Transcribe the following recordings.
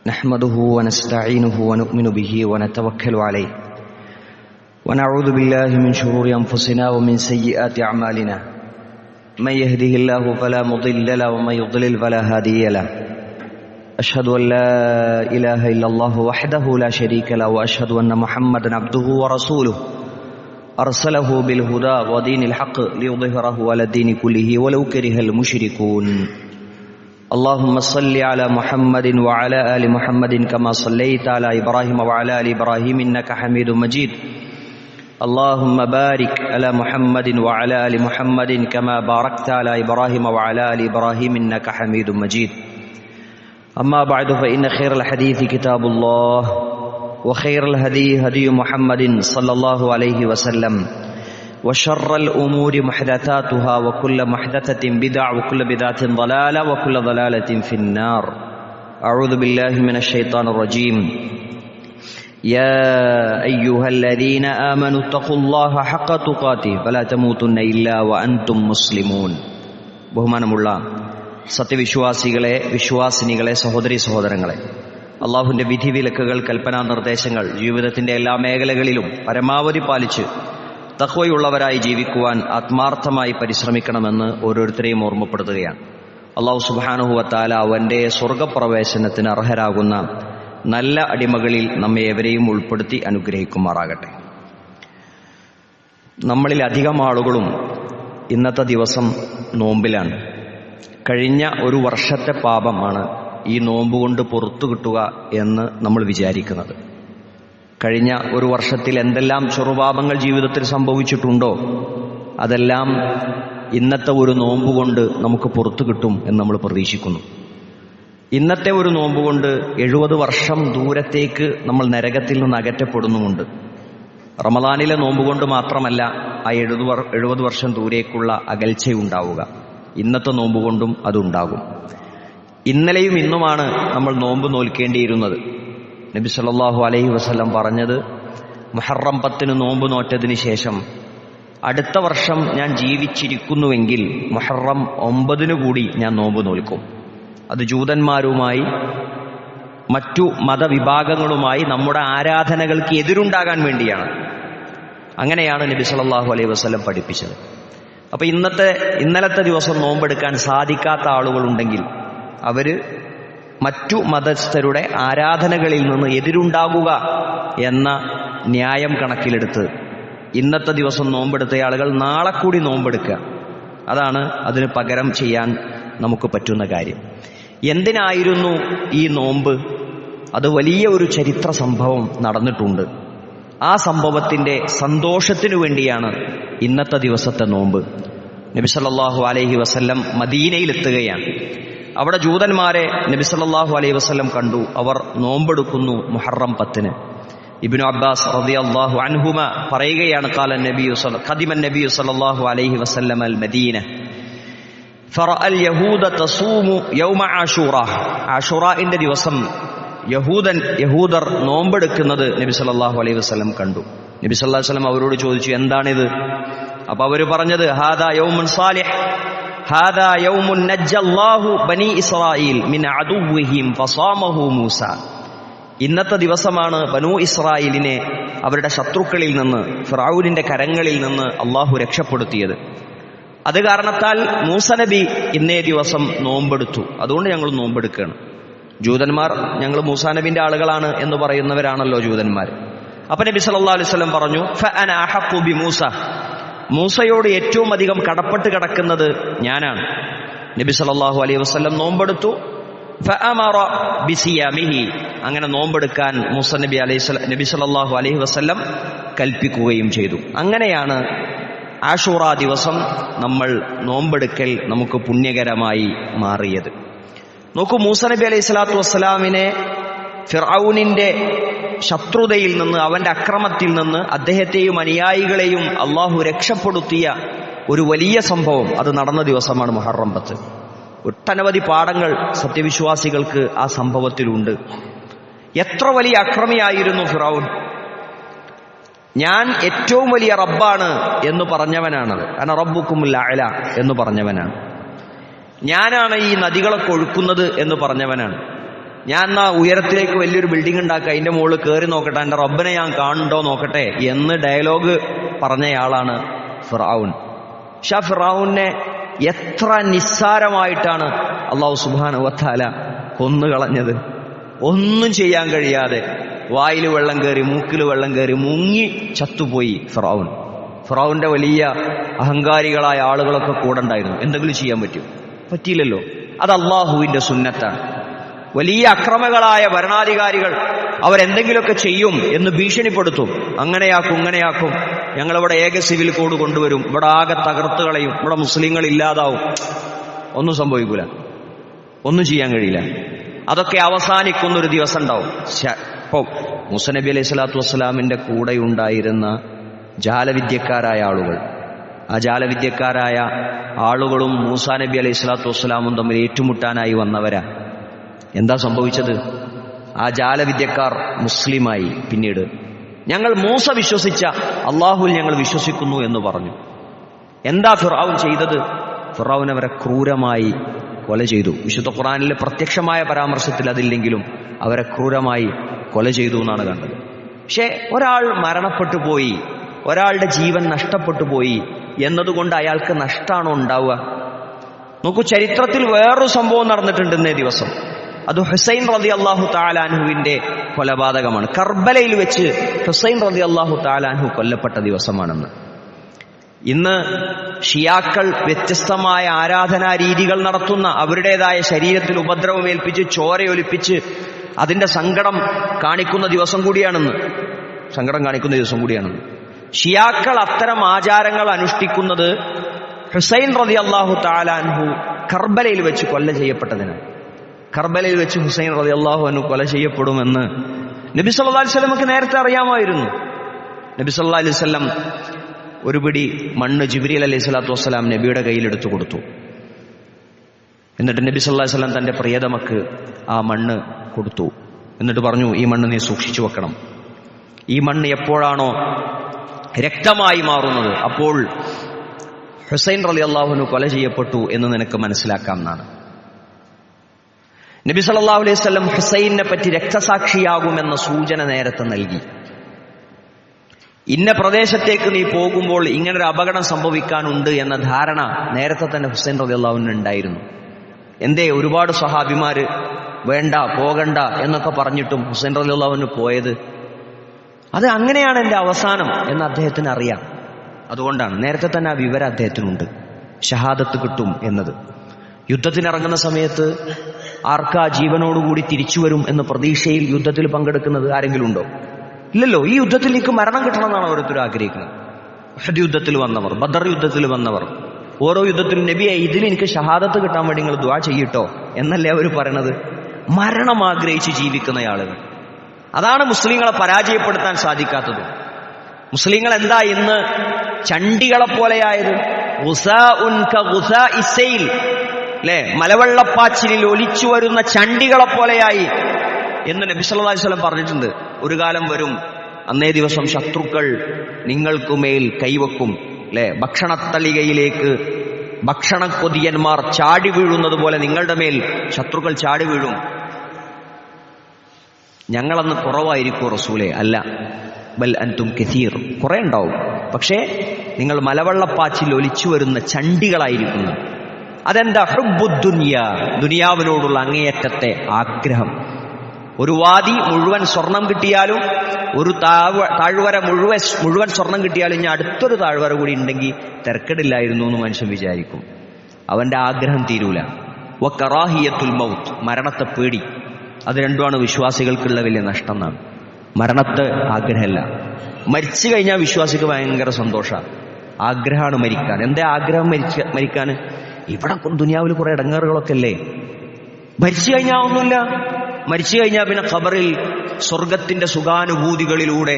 نحمده ونستعينه ونؤمن به ونتوكل عليه ونعوذ بالله من شرور أنفسنا ومن سيئات أعمالنا من يهده الله فلا مضل له ومن يضلل فلا هادي له أشهد أن لا إله إلا الله وحده لا شريك له وأشهد أن محمدا عبده ورسوله أرسله بالهدى ودين الحق ليظهره على الدين كله ولو كره المشركون اللهم صل على محمد وعلى آل محمد كما صليت على إبراهيم وعلى آل إبراهيم إنك حميد مجيد اللهم بارك على محمد وعلى آل محمد كما باركت على إبراهيم وعلى آل إبراهيم إنك حميد مجيد أما بعد فإن خير الحديث كتاب الله وخير الهدي هدي محمد صلى الله عليه وسلم وشر الأمور محدثاتها وكل محدثة بدعة وكل بدعة ضلالة وكل ضلالة في النار أعوذ بالله من الشيطان الرجيم يا أيها الذين آمنوا اتقوا الله حق تقاته فلا تموتن إلا وأنتم مسلمون ബഹുമാനമുള്ള സത്യവിശ്വാസികളെ, വിശ്വാസിനികളെ, സഹോദരീ സഹോദരങ്ങളെ, അള്ളാഹുവിൻ്റെ വിധിവിലക്കുകൾ, കൽപ്പനാ നിർദ്ദേശങ്ങൾ ജീവിതത്തിൻ്റെ എല്ലാ മേഖലകളിലും പരമാവധി പാലിച്ച് തഖ്വയുള്ളവരായി ജീവിക്കുവാൻ ആത്മാർത്ഥമായി പരിശ്രമിക്കണമെന്ന് ഓരോരുത്തരെയും ഓർമ്മപ്പെടുത്തുകയാണ്. അല്ലാഹു സുബ്ഹാനഹു വ തആല അവൻ്റെ സ്വർഗപ്രവേശനത്തിന് അർഹരാകുന്ന നല്ല അടിമകളിൽ നമ്മെ ഏവരെയും ഉൾപ്പെടുത്തി അനുഗ്രഹിക്കുമാറാകട്ടെ. നമ്മളിൽ അധികം ആളുകളും ഇന്നത്തെ ദിവസം നോമ്പിലാണ്. കഴിഞ്ഞ ഒരു വർഷത്തെ പാപമാണ് ഈ നോമ്പ് കൊണ്ട് പുറത്തു കിട്ടുക എന്ന് നമ്മൾ വിചാരിക്കുന്നത്. കഴിഞ്ഞ ഒരു വർഷത്തിൽ എന്തെല്ലാം ചെറുപാപങ്ങൾ ജീവിതത്തിൽ സംഭവിച്ചിട്ടുണ്ടോ അതെല്ലാം ഇന്നത്തെ ഒരു നോമ്പ് കൊണ്ട് നമുക്ക് പുറത്തു കിട്ടും എന്ന് നമ്മൾ പ്രതീക്ഷിക്കുന്നു. ഇന്നത്തെ ഒരു നോമ്പ് കൊണ്ട് 70 വർഷം ദൂരത്തേക്ക് നമ്മൾ നരകത്തിൽ നിന്ന് അകറ്റപ്പെടുന്നുമുണ്ട്. റമദാനിലെ നോമ്പ് കൊണ്ട് മാത്രമല്ല ആ 70 വർഷം ദൂരേക്കുള്ള അകൽച്ചയുണ്ടാവുക. ഇന്നത്തെ നോമ്പ് കൊണ്ടും അതുണ്ടാകും. ഇന്നലെയും ഇന്നുമാണ് നമ്മൾ നോമ്പ് നോൽക്കേണ്ടിയിരുന്നത്. നബി സല്ലല്ലാഹു അലൈഹി വസല്ലം പറഞ്ഞത്, മുഹറം 10 നോമ്പ് നോറ്റതിന് ശേഷം അടുത്ത വർഷം ഞാൻ ജീവിച്ചിരിക്കുന്നുവെങ്കിൽ മുഹറം 9 കൂടി ഞാൻ നോമ്പ് നോൽക്കും. അത് ജൂതന്മാരുമായി മറ്റു മതവിഭാഗങ്ങളുമായി നമ്മുടെ ആരാധനകൾക്ക് എതിരുണ്ടാകാൻ വേണ്ടിയാണ്. അങ്ങനെയാണ് നബി സല്ലല്ലാഹു അലൈഹി വസല്ലം പഠിപ്പിച്ചത്. അപ്പൊ ഇന്നലത്തെ ദിവസം നോമ്പെടുക്കാൻ സാധിക്കാത്ത ആളുകളുണ്ടെങ്കിൽ അവര് മറ്റു മതസ്ഥരുടെ ആരാധനകളിൽ നിന്ന് എതിരുണ്ടാകുക എന്ന ന്യായം കണക്കിലെടുത്ത് ഇന്നത്തെ ദിവസം നോമ്പെടുത്ത ആളുകൾ നാളെ കൂടി നോമ്പെടുക്കുക. അതാണ് അതിന് പകരം ചെയ്യാൻ നമുക്ക് പറ്റുന്ന കാര്യം. എന്തിനായിരുന്നു ഈ നോമ്പ്? അത് വലിയ ഒരു ചരിത്ര സംഭവം നടന്നിട്ടുണ്ട്. ആ സംഭവത്തിന്റെ സന്തോഷത്തിനു വേണ്ടിയാണ് ഇന്നത്തെ ദിവസത്തെ നോമ്പ്. നബി സല്ലല്ലാഹു അലൈഹി വസല്ലം മദീനയിലെത്തുകയാണ്. അവിടെ ജൂതന്മാരെ നബി സല്ലല്ലാഹു അലൈഹി വസല്ലം കണ്ടു. അവർ നോമ്പെടുക്കുന്നു മുഹറം 10. ഇബ്നു അബ്ബാസ് റളിയല്ലാഹു അൻഹുമ പറയുകയാണ്, ഖദിമ നബി സല്ലല്ലാഹു അലൈഹി വസല്ലം അൽ മദീന ഫറഅ അൽ യഹൂദ തസൂമു യൗമ ആശൂറ. ആശൂറയുടെ ദിവസം യഹൂദർ നോമ്പെടുക്കുന്നത് നബി സല്ലല്ലാഹു അലൈഹി വസല്ലം കണ്ടു. നബി സല്ലല്ലാഹു അലൈഹി വസല്ലം അവരോട് ചോദിച്ചു, എന്താണിത്? അപ്പോൾ അവർ പറഞ്ഞത്, ഹാദാ യൗമുൻ സാലിഹ് ഹാദാ യൗമുൻ നജ്ജല്ലാഹു ബനി ഇസ്രായീൽ മിൻ അദുവ്വിഹിം ഫസാമഹു മൂസ. ഇന്നത്തെ ദിവസമാണ് ബനൂ ഇസ്രായേലിനെ അവരുടെ ശത്രുക്കളിൽ നിന്ന്, ഫിർഔനിന്റെ കരങ്ങളിൽ നിന്ന് അള്ളാഹു രക്ഷപ്പെടുത്തിയത്. അത് കാരണത്താൽ മൂസ നബി ഇന്നേ ദിവസം നോമ്പെടുത്തു. അതുകൊണ്ട് ഞങ്ങൾ നോമ്പെടുക്കുകയാണ്. ജൂതന്മാർ ഞങ്ങൾ മൂസാ നബിന്റെ ആളുകളാണ് എന്ന് പറയുന്നവരാണല്ലോ ജൂതന്മാർ. അപ്പൊ നബി സല്ലല്ലാഹു അലൈഹി വസല്ലം പറഞ്ഞു, ഫഅന അഹഖു ബി മൂസ, മൂസയോട് ഏറ്റവും അധികം കടപ്പെട്ട് കിടക്കുന്നത് ഞാനാണ്. നബി സല്ലല്ലാഹു അലൈഹി വസല്ലം നോമ്പെടുത്തു. ഫഅമറ ബിസിയാമിഹി, അങ്ങനെ നോമ്പെടുക്കാൻ നബി സല്ലല്ലാഹു അലൈഹി വസല്ലം കൽപ്പിക്കുകയും ചെയ്തു. അങ്ങനെയാണ് ആശൂറ ദിവസം നമ്മൾ നോമ്പെടുക്കൽ നമുക്ക് പുണ്യകരമായി മാറിയത്. നോക്കൂ, മൂസ നബി അലൈഹി സ്വലാത്തു വസ്സലാമിനെ ഫിർഔനിന്റെ ശത്രുതയിൽ നിന്ന്, അവന്റെ അക്രമത്തിൽ നിന്ന് അദ്ദേഹത്തെയും അനുയായികളെയും അള്ളാഹു രക്ഷപ്പെടുത്തിയ ഒരു വലിയ സംഭവം അത് നടന്ന ദിവസമാണ് മുഹറം 10. ഒട്ടനവധി പാഠങ്ങൾ സത്യവിശ്വാസികൾക്ക് ആ സംഭവത്തിലുണ്ട്. എത്ര വലിയ അക്രമിയായിരുന്നു ഫിർഔൻ! ഞാൻ ഏറ്റവും വലിയ റബ്ബാണ് എന്ന് പറഞ്ഞവനാണത്. അന റബ്ബുക്കുമുൽ അഅല എന്ന് പറഞ്ഞവനാണ്. ഞാനാണ് ഈ നദികളൊക്കെ ഒഴുക്കുന്നത് എന്ന് പറഞ്ഞവനാണ്. ഞാൻ എന്നാ ഉയരത്തിലേക്ക് വലിയൊരു ബിൽഡിംഗ് ഉണ്ടാക്കുക, അതിന്റെ മുകളിൽ കയറി നോക്കട്ടെ, എന്റെ റബ്ബിനെ ഞാൻ കാണുന്നുണ്ടോ നോക്കട്ടെ എന്ന് ഡയലോഗ് പറഞ്ഞയാളാണ് ഫിർഔൻ. പക്ഷെ ആ ഫിർഔനെ എത്ര നിസ്സാരമായിട്ടാണ് അല്ലാഹു സുബ്ഹാനഹു വ തആല കൊന്നുകളഞ്ഞത്. ഒന്നും ചെയ്യാൻ കഴിയാതെ വായിൽ വെള്ളം കയറി, മൂക്കിൽ വെള്ളം കയറി, മുങ്ങി ചത്തുപോയി ഫിർഔൻ. ഫിർഔന്റെ വലിയ അഹങ്കാരികളായ ആളുകളൊക്കെ കൂടെ ഉണ്ടായിരുന്നു. എന്തെങ്കിലും ചെയ്യാൻ പറ്റിയില്ലല്ലോ. അത് അള്ളാഹുവിന്റെ സുന്നത്താണ്. വലിയ അക്രമങ്ങളായ ഭരണാധികാരികൾ അവരെന്തെങ്കിലുമൊക്കെ ചെയ്യും എന്ന് ഭീഷണിപ്പെടുത്തും. അങ്ങനെയാക്കും, ഞങ്ങളിവിടെ ഏക സിവിൽ കോഡ് കൊണ്ടുവരും, ഇവിടെ ആകെ തകർത്ത് കളയും, ഇവിടെ മുസ്ലിങ്ങൾ ഇല്ലാതാവും. ഒന്നും സംഭവിക്കൂല, ഒന്നും ചെയ്യാൻ കഴിയില്ല. അതൊക്കെ അവസാനിക്കുന്നൊരു ദിവസം ഉണ്ടാവും. ഇപ്പോൾ മൂസ നബി അലൈഹി സ്വലാത്തു വസ്സലാമിന്റെ കൂടെ ഉണ്ടായിരുന്ന ജാലവിദ്യക്കാരായ ആളുകൾ, ആ ജാലവിദ്യക്കാരായ ആളുകളും മൂസാ നബി അലൈഹി സ്വലാത്തു വസ്സലാമും തമ്മിൽ ഏറ്റുമുട്ടാനായി വന്നവരാ. എന്താ സംഭവിച്ചത്? ആ ജാലവിദ്യക്കാർ മുസ്ലിമായി. പിന്നീട് ഞങ്ങൾ മൂസ വിശ്വസിച്ച അള്ളാഹുൽ ഞങ്ങൾ വിശ്വസിക്കുന്നു എന്ന് പറഞ്ഞു. എന്താ ഫിർഔൻ ചെയ്തത്? ഫിർഔൻ അവരെ ക്രൂരമായി കൊല ചെയ്തു. വിശുദ്ധ ഖുർആനിലെ പ്രത്യക്ഷമായ പരാമർശത്തിൽ അതില്ലെങ്കിലും അവരെ ക്രൂരമായി കൊല ചെയ്തു എന്നാണ് കണ്ടത്. പക്ഷെ ഒരാൾ മരണപ്പെട്ടു പോയി, ഒരാളുടെ ജീവൻ നഷ്ടപ്പെട്ടു പോയി എന്നതുകൊണ്ട് അയാൾക്ക് നഷ്ടമാണോ ഉണ്ടാവുക? നോക്കൂ, ചരിത്രത്തിൽ വേറൊരു സംഭവം നടന്നിട്ടുണ്ട് ഇന്നേ ദിവസം. അത് ഹുസൈൻ റളിയല്ലാഹു തആല അൻഹുവിന്റെ കൊലപാതകമാണ്. കർബലയിൽ വെച്ച് ഹുസൈൻ റളിയല്ലാഹു തആല അൻഹു കൊല്ലപ്പെട്ട ദിവസമാണെന്ന്. ഇന്ന് ഷിയാക്കൾ വ്യത്യസ്തമായ ആരാധനാ രീതികൾ നടത്തുന്ന, അവരുടേതായ ശരീരത്തിൽ ഉപദ്രവമേൽപ്പിച്ച് ചോരയൊലിപ്പിച്ച് അതിന്റെ സങ്കടം കാണിക്കുന്ന ദിവസം കൂടിയാണെന്ന്. ഷിയാക്കൾ അത്തരം ആചാരങ്ങൾ അനുഷ്ഠിക്കുന്നത് ഹുസൈൻ റളിയല്ലാഹു തആല അൻഹു കർബലയിൽ വെച്ച് കൊല ചെയ്യപ്പെട്ടതിനാണ്. കർബലയിൽ വെച്ച് ഹുസൈൻ റളിയല്ലാഹു അൻഹു കൊല ചെയ്യപ്പെടുമെന്ന് നബി സല്ലല്ലാഹു അലൈഹി വസല്ലമക്ക് നേരത്തെ അറിയാമായിരുന്നു. നബി സല്ലല്ലാഹു അലൈഹി വസല്ലം ഒരു പിടി മണ്ണ് ജിബ്രീൽ അലൈഹി സ്വലാത്തു വസ്സലാം നബിയുടെ കയ്യിലെടുത്തു കൊടുത്തു. എന്നിട്ട് നബി സല്ലല്ലാഹു അലൈഹി വസല്ലം തന്റെ പ്രിയതമക്ക് ആ മണ്ണ് കൊടുത്തു. എന്നിട്ട് പറഞ്ഞു, ഈ മണ്ണ് നീ സൂക്ഷിച്ചു വെക്കണം. ഈ മണ്ണ് എപ്പോഴാണോ രക്തമായി മാറുന്നത് അപ്പോൾ ഹുസൈൻ റളിയല്ലാഹു അൻഹു കൊല ചെയ്യപ്പെട്ടു എന്ന് നിനക്ക് മനസ്സിലാക്കാം എന്നാണ്. നബി സല്ലല്ലാഹു അലൈഹി വസല്ലം ഹുസൈനെ പറ്റി രക്തസാക്ഷിയാകുമെന്ന സൂചന നേരത്തെ നൽകി. ഇന്ന പ്രദേശത്തേക്ക് നീ പോകുമ്പോൾ ഇങ്ങനൊരു അപകടം സംഭവിക്കാനുണ്ട് എന്ന ധാരണ നേരത്തെ തന്നെ ഹുസൈൻ റളിയല്ലാഹു അൻഹു ഉണ്ടായിരുന്നു. എന്തേ ഒരുപാട് സ്വഹാബിമാര് വേണ്ട പോകണ്ട എന്നൊക്കെ പറഞ്ഞിട്ടും ഹുസൈൻ റളിയല്ലാഹു അൻഹു പോയത്? അത് അങ്ങനെയാണ് എൻ്റെ അവസാനം എന്ന് അദ്ദേഹത്തിന് അറിയാം. അതുകൊണ്ടാണ് നേരത്തെ തന്നെ ആ വിവരം അദ്ദേഹത്തിനുണ്ട്, ഷഹാദത്ത് കിട്ടും എന്നത്. യുദ്ധത്തിനിറങ്ങുന്ന സമയത്ത് ആർക്കാ ജീവനോടുകൂടി തിരിച്ചു വരും എന്ന പ്രതീക്ഷയിൽ യുദ്ധത്തിൽ പങ്കെടുക്കുന്നത് ആരെങ്കിലും ഉണ്ടോ? ഇല്ലല്ലോ. ഈ യുദ്ധത്തിൽ എനിക്ക് മരണം കിട്ടണമെന്നാണ് ഓരോരുത്തരും ആഗ്രഹിക്കുന്നത്. ഉഹദ് യുദ്ധത്തിൽ വന്നവർ, ബദർ യുദ്ധത്തിൽ വന്നവർ, ഓരോ യുദ്ധത്തിലും നബിയെ ഇതിൽ എനിക്ക് ഷഹാദത്ത് കിട്ടാൻ വേണ്ടി നിങ്ങൾ ദുആ ചെയ്യട്ടോ എന്നല്ലേ അവർ പറയണത്. മരണം ആഗ്രഹിച്ച് ജീവിക്കുന്ന ആളുകൾ. അതാണ് മുസ്ലിങ്ങളെ പരാജയപ്പെടുത്താൻ സാധിക്കാത്തത്. മുസ്ലിങ്ങൾ എന്താ ഇന്ന് ചണ്ടികളെ പോലെയായത്? അല്ലേ, മലവെള്ളപ്പാച്ചിലിൽ ഒലിച്ചു വരുന്ന ചണ്ടികളെ പോലെയായി എന്ന് നബി സല്ലല്ലാഹു അലൈഹി വസല്ലം പറഞ്ഞിട്ടുണ്ട്. ഒരു കാലം വരും, അന്നേ ദിവസം ശത്രുക്കൾ നിങ്ങൾക്കുമേൽ കൈവക്കും. അല്ലെ, ഭക്ഷണത്തളികയിലേക്ക് ഭക്ഷണക്കൊതിയന്മാർ ചാടി വീഴുന്നത് പോലെ നിങ്ങളുടെ മേൽ ശത്രുക്കൾ ചാടി വീഴും. ഞങ്ങളന്ന് കുറവായിരിക്കും റസൂലേ? അല്ല, ബൽ അൻതും കസീർ, കുറെ ഉണ്ടാവും. പക്ഷേ നിങ്ങൾ മലവെള്ളപ്പാച്ചിൽ ഒലിച്ചു വരുന്ന ചണ്ടികളായിരിക്കുന്നു. അതെന്താ? ഹുബ്ബുദ്ദുനിയ, ദുനിയാവിനോടുള്ള അങ്ങേയറ്റത്തെ ആഗ്രഹം. ഒരു വാദി മുഴുവൻ സ്വർണം കിട്ടിയാലും, ഒരു താഴ്വര മുഴുവൻ സ്വർണം കിട്ടിയാലും ഇനി അടുത്തൊരു താഴ്വര കൂടി ഉണ്ടെങ്കിൽ തിരക്കടില്ലായിരുന്നു എന്ന് മനുഷ്യൻ വിചാരിക്കും. അവന്റെ ആഗ്രഹം തീരൂല. വകറാഹിയത്തുൽ മൗത്ത്, മരണത്തെ പേടി. അത് രണ്ടുമാണ് വിശ്വാസികൾക്കുള്ള വലിയ നഷ്ടം എന്നാണ്. മരണത്തെ ആഗ്രഹമല്ല. മരിച്ചു കഴിഞ്ഞാൽ വിശ്വാസിക്ക് ഭയങ്കര സന്തോഷമാണ്. ആഗ്രഹമാണ് മരിക്കാൻ. എന്താ ആഗ്രഹം മരിക്കാൻ? ഇവിടെ ദുനിയാവിൽ കുറെ ഇടങ്ങേറുകളൊക്കെ അല്ലേ. മരിച്ചു കഴിഞ്ഞാൽ ഒന്നുമില്ല. മരിച്ചു കഴിഞ്ഞാൽ പിന്നെ ഖബറിൽ സ്വർഗത്തിന്റെ സുഖാനുഭൂതികളിലൂടെ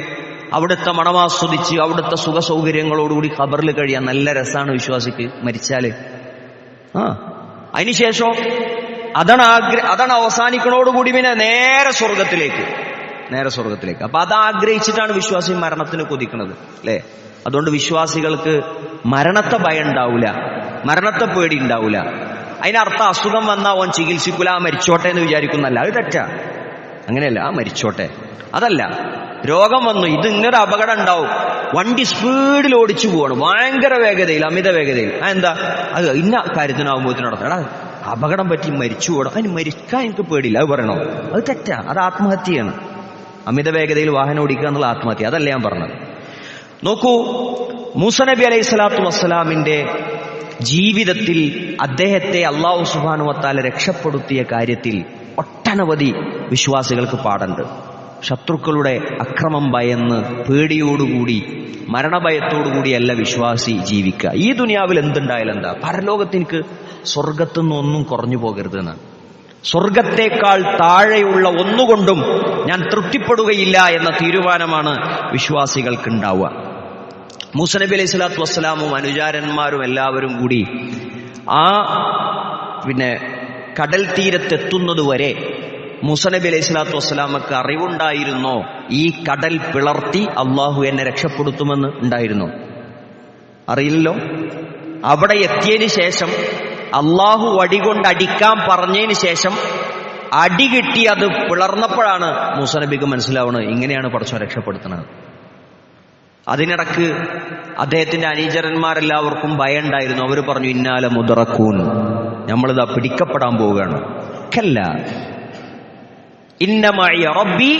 അവിടുത്തെ മണമാസ്വദിച്ച് അവിടുത്തെ സുഖ സൗകര്യങ്ങളോടുകൂടി ഖബറിൽ കഴിയാൻ നല്ല രസമാണ് വിശ്വാസിക്ക് മരിച്ചാല്. അതിനുശേഷം അതാണ് അവസാനിക്കണോടുകൂടി പിന്നെ നേരെ സ്വർഗത്തിലേക്ക്. അപ്പൊ അത് ആഗ്രഹിച്ചിട്ടാണ് വിശ്വാസി മരണത്തിന് കൊതിക്കുന്നത്, അല്ലെ? അതുകൊണ്ട് വിശ്വാസികൾക്ക് മരണത്തെ ഭയം ഉണ്ടാവില്ല, മരണത്തെ പേടി ഉണ്ടാവില്ല. അതിനർത്ഥം അസുഖം വന്നാൽ ഓൻ ചികിത്സിക്കൂല, ആ മരിച്ചോട്ടെ എന്ന് വിചാരിക്കുന്നല്ല. അത് തെറ്റാ. അങ്ങനെയല്ല, ആ മരിച്ചോട്ടെ അതല്ല. രോഗം വന്നു, ഇത് ഇങ്ങനെ അപകടം ഉണ്ടാവും, വണ്ടി സ്പീഡിൽ ഓടിച്ചു പോവാണ്, ഭയങ്കര വേഗതയിൽ, അമിത വേഗതയിൽ. എന്താ അത് ഇന്ന കാര്യത്തിനാവുമ്പോഴത്തേനും നടത്തണം. എടാ അപകടം പറ്റി മരിച്ചു പോകണം, അതിന് മരിക്കാൻ എനിക്ക് പേടിയില്ല, അത് പറയണോ? അത് തെറ്റാ, അത് ആത്മഹത്യയാണ്. അമിത വേഗതയിൽ വാഹനം ഓടിക്കുക എന്നുള്ള ആത്മഹത്യ, അതല്ല ഞാൻ പറഞ്ഞത്. നോക്കൂ, മൂസ നബി അലൈഹി സ്വലാത്തു വസ്സലാമിന്റെ ജീവിതത്തിൽ അദ്ദേഹത്തെ അല്ലാഹു സുബ്ഹാനഹു വ തആല രക്ഷപ്പെടുത്തിയ കാര്യത്തിൽ ഒട്ടനവധി വിശ്വാസികൾക്ക് പാടുണ്ട്. ശത്രുക്കളുടെ അക്രമം ഭയന്ന് പേടിയോടുകൂടി മരണഭയത്തോടുകൂടിയല്ല വിശ്വാസി ജീവിക്കുക. ഈ ദുനിയാവിൽ എന്തുണ്ടായാലും എന്താ, പരലോകത്തിനിക്ക് സ്വർഗത്തുനിന്ന് ഒന്നും കുറഞ്ഞു പോകരുത് എന്നാണ്. സ്വർഗത്തേക്കാൾ താഴെയുള്ള ഒന്നുകൊണ്ടും ഞാൻ തൃപ്തിപ്പെടുകയില്ല എന്ന തീരുമാനമാണ് വിശ്വാസികൾക്ക് ഉണ്ടാവുക. മൂസ നബി അലൈഹി സ്വലാത്തു വസ്സലാമും അനുചാരന്മാരും എല്ലാവരും കൂടി ആ കടൽ തീരത്തെത്തുന്നതുവരെ മൂസ നബി അലൈഹി സ്വലാത്തു വസ്സലാമക്ക് അറിവുണ്ടായിരുന്നോ ഈ കടൽ പിളർത്തി അള്ളാഹു എന്നെ രക്ഷപ്പെടുത്തുമെന്ന്? ഉണ്ടായിരുന്നോ? അറിയില്ലല്ലോ. അവിടെ എത്തിയതിന് ശേഷം അള്ളാഹു വടികൊണ്ട് അടിക്കാൻ പറഞ്ഞതിന് ശേഷം അടി കിട്ടി അത് പിളർന്നപ്പോഴാണ് മൂസ നബിക്ക് മനസ്സിലാവുന്നത് ഇങ്ങനെയാണ് പടച്ചോൻ രക്ഷപ്പെടുത്തുന്നത്. അതിനിടക്ക് അദ്ദേഹത്തിന്റെ അനുചരന്മാരെല്ലാവർക്കും ഭയം ഉണ്ടായിരുന്നു. അവർ പറഞ്ഞു, ഇന്നാല മുദറക്കൂൻ, നമ്മളിതാ പിടിക്കപ്പെടാൻ പോവുകയാണ്. കല്ല ഇന്നമഇ റബ്ബി